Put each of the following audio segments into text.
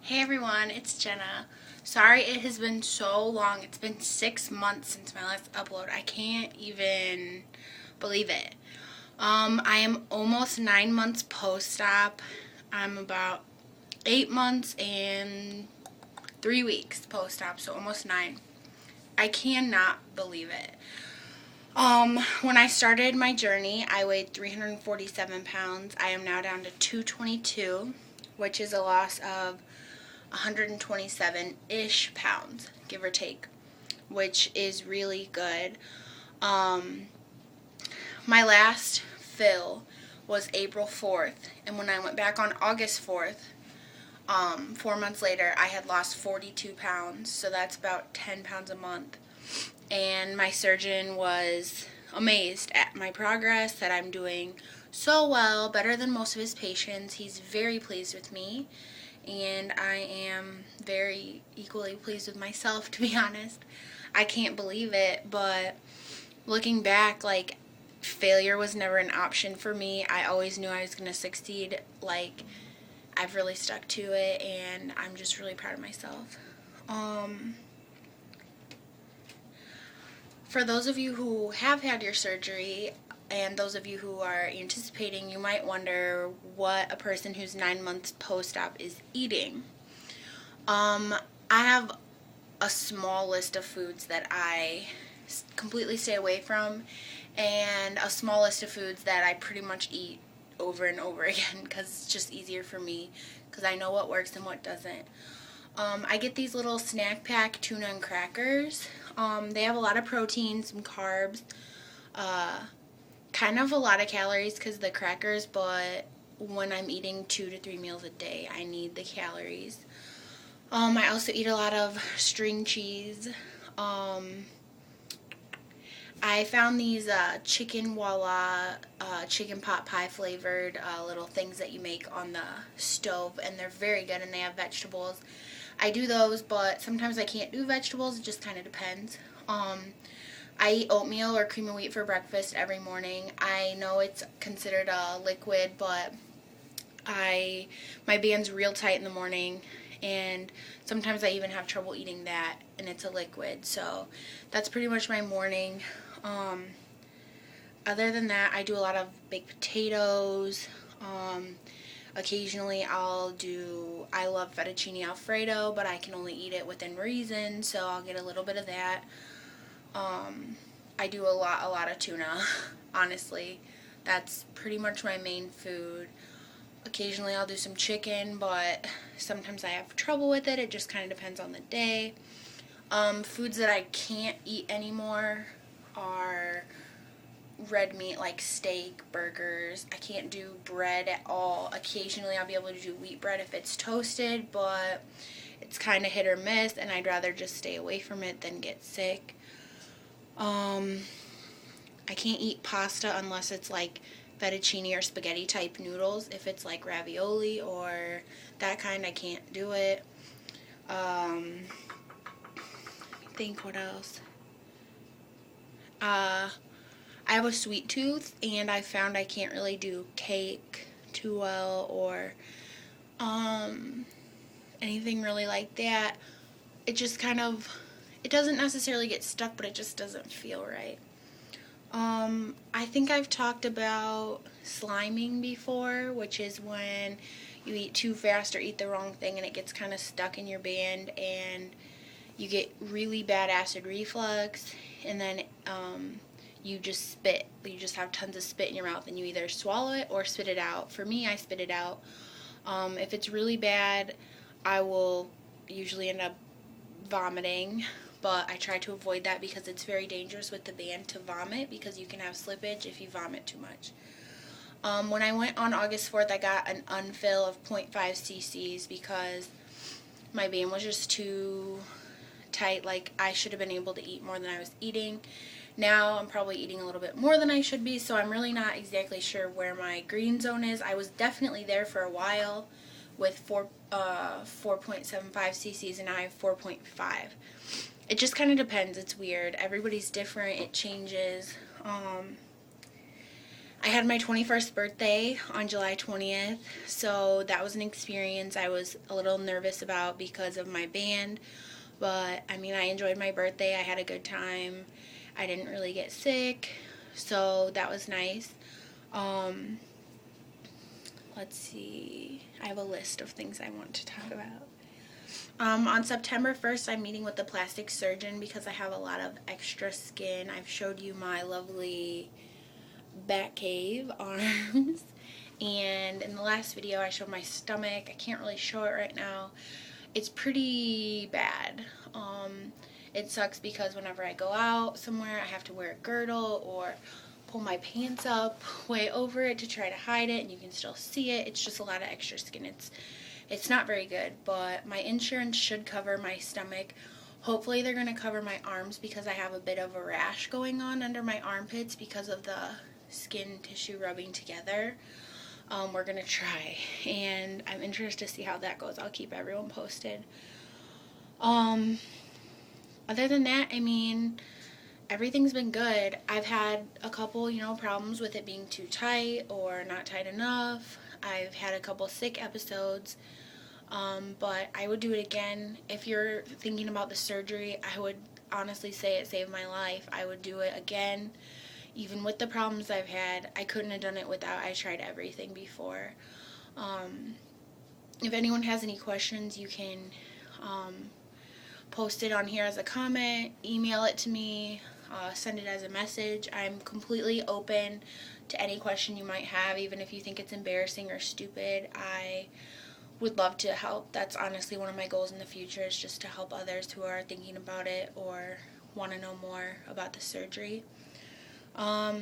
Hey everyone, it's Jenna. Sorry it has been so long. It's been 6 months since my last upload. I can't even believe it. I am almost 9 months post-op. I'm about 8 months and 3 weeks post-op, so almost 9. I cannot believe it. When I started my journey, I weighed 347 pounds. I am now down to 222, which is a loss of 127-ish pounds, give or take, which is really good. My last fill was April 4th, and when I went back on August 4th, 4 months later, I had lost 42 pounds, so that's about 10 pounds a month. And my surgeon was amazed at my progress, that I'm doing so well, better than most of his patients. He's very pleased with me, and I am very equally pleased with myself, to be honest. I can't believe it, but looking back, like, failure was never an option for me. I always knew I was going to succeed. Like, I've really stuck to it, and I'm just really proud of myself. For those of you who have had your surgery, and those of you who are anticipating, you might wonder what a person who's 9 months post-op is eating. I have a small list of foods that I completely stay away from, and a small list of foods that I pretty much eat over and over again because it's just easier for me, because I know what works and what doesn't. I get these little snack pack tuna and crackers. They have a lot of protein, some carbs, kind of a lot of calories because the crackers, but when I'm eating 2 to 3 meals a day, I need the calories. I also eat a lot of string cheese. I found these chicken voila, chicken pot pie flavored little things that you make on the stove, and they're very good, and they have vegetables. I do those, but sometimes I can't do vegetables. It just kind of depends. I eat oatmeal or cream of wheat for breakfast every morning. I know it's considered a liquid, but my band's real tight in the morning, and sometimes I even have trouble eating that, and it's a liquid. So that's pretty much my morning. Other than that, I do a lot of baked potatoes. Occasionally I love fettuccine alfredo, but I can only eat it within reason, so I'll get a little bit of that. I do a lot of tuna, honestly. That's pretty much my main food. Occasionally I'll do some chicken, but sometimes I have trouble with it. It just kind of depends on the day. Foods that I can't eat anymore are red meat, like steak, burgers. I can't do bread at all. Occasionally I'll be able to do wheat bread if it's toasted, but it's kind of hit or miss, and I'd rather just stay away from it than get sick. I can't eat pasta unless it's like fettuccine or spaghetti type noodles. If it's like ravioli or that kind, I can't do it. Let me think, what else? I have a sweet tooth, and I found I can't really do cake too well, or anything really like that. It just kind of, it doesn't necessarily get stuck, but it just doesn't feel right. I think I've talked about sliming before, which is when you eat too fast or eat the wrong thing and it gets kind of stuck in your band, and you get really bad acid reflux, and then you just spit. You just have tons of spit in your mouth, and you either swallow it or spit it out. For me, I spit it out. If it's really bad, I will usually end up vomiting, but I try to avoid that because it's very dangerous with the band to vomit, because you can have slippage if you vomit too much. When I went on August 4th, I got an unfill of 0.5 cc's because my band was just too tight. Like, I should have been able to eat more than I was eating. Now I'm probably eating a little bit more than I should be, so I'm really not exactly sure where my green zone is. I was definitely there for a while with 4.75 cc's, and now I have 4.5. It just kind of depends. It's weird. Everybody's different. It changes. I had my 21st birthday on July 20th, so that was an experience I was a little nervous about because of my band, but I mean, I enjoyed my birthday. I had a good time. I didn't really get sick, so that was nice. Um, let's see. I have a list of things I want to talk about. On September 1st, I'm meeting with the plastic surgeon because I have a lot of extra skin. I've showed you my lovely back cave arms, and in the last video I showed my stomach. I can't really show it right now. It's pretty bad. It sucks because whenever I go out somewhere I have to wear a girdle or pull my pants up way over it to try to hide it, and you can still see it. It's just a lot of extra skin. It's not very good, but my insurance should cover my stomach. Hopefully they're going to cover my arms because I have a bit of a rash going on under my armpits because of the skin tissue rubbing together. We're going to try, and I'm interested to see how that goes. I'll keep everyone posted. Other than that, I mean, everything's been good. I've had a couple, problems with it being too tight or not tight enough. I've had a couple sick episodes. But I would do it again. If you're thinking about the surgery, I would honestly say it saved my life. I would do it again. Even with the problems I've had, I couldn't have done it without. I tried everything before. If anyone has any questions, you can post it on here as a comment, email it to me, send it as a message. I'm completely open to any question you might have, even if you think it's embarrassing or stupid. I would love to help. That's honestly one of my goals in the future, is just to help others who are thinking about it or want to know more about the surgery. I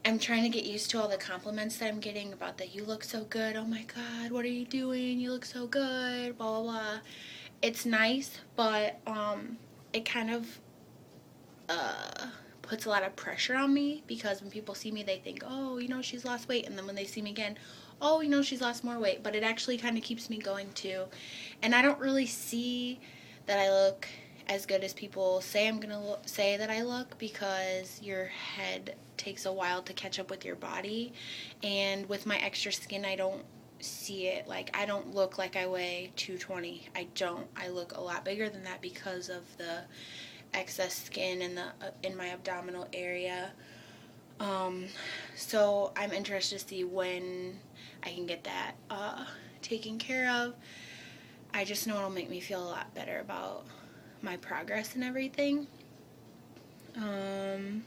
am trying to get used to all the compliments that I'm getting about that you look so good. Oh my God, what are you doing? You look so good, blah, blah, blah. It's nice, but it kind of puts a lot of pressure on me because when people see me, they think, oh, she's lost weight. And then when they see me again, oh, she's lost more weight. But it actually kind of keeps me going too. And I don't really see that I look as good as people say I'm going to say that I look, because your head takes a while to catch up with your body. And with my extra skin, I don't see it. Like, I don't look like I weigh 220. I don't. I look a lot bigger than that because of the excess skin in my abdominal area. So I'm interested to see when I can get that taken care of. I just know it'll make me feel a lot better about my progress and everything. I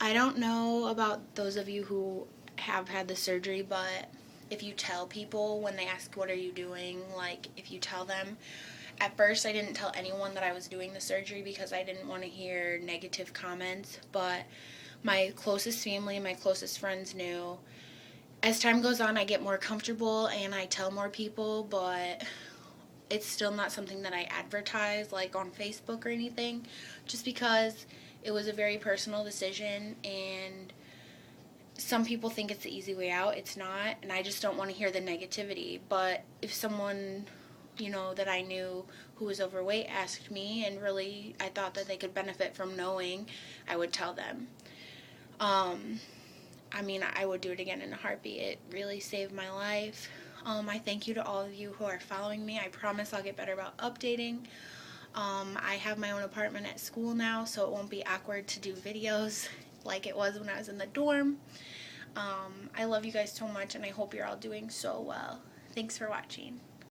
don't know about those of you who have had the surgery, but if you tell people when they ask what are you doing, like if you tell them, at first I didn't tell anyone that I was doing the surgery because I didn't want to hear negative comments, but my closest family and my closest friends knew. As time goes on, I get more comfortable and I tell more people, but it's still not something that I advertise like on Facebook or anything, just because it was a very personal decision, and some people think it's the easy way out. It's not, and I just don't want to hear the negativity. But if someone, that I knew who was overweight asked me and really I thought that they could benefit from knowing, I would tell them. I mean, I would do it again in a heartbeat. It really saved my life. I thank you to all of you who are following me. I promise I'll get better about updating. I have my own apartment at school now, so it won't be awkward to do videos like it was when I was in the dorm. I love you guys so much, and I hope you're all doing so well. Thanks for watching.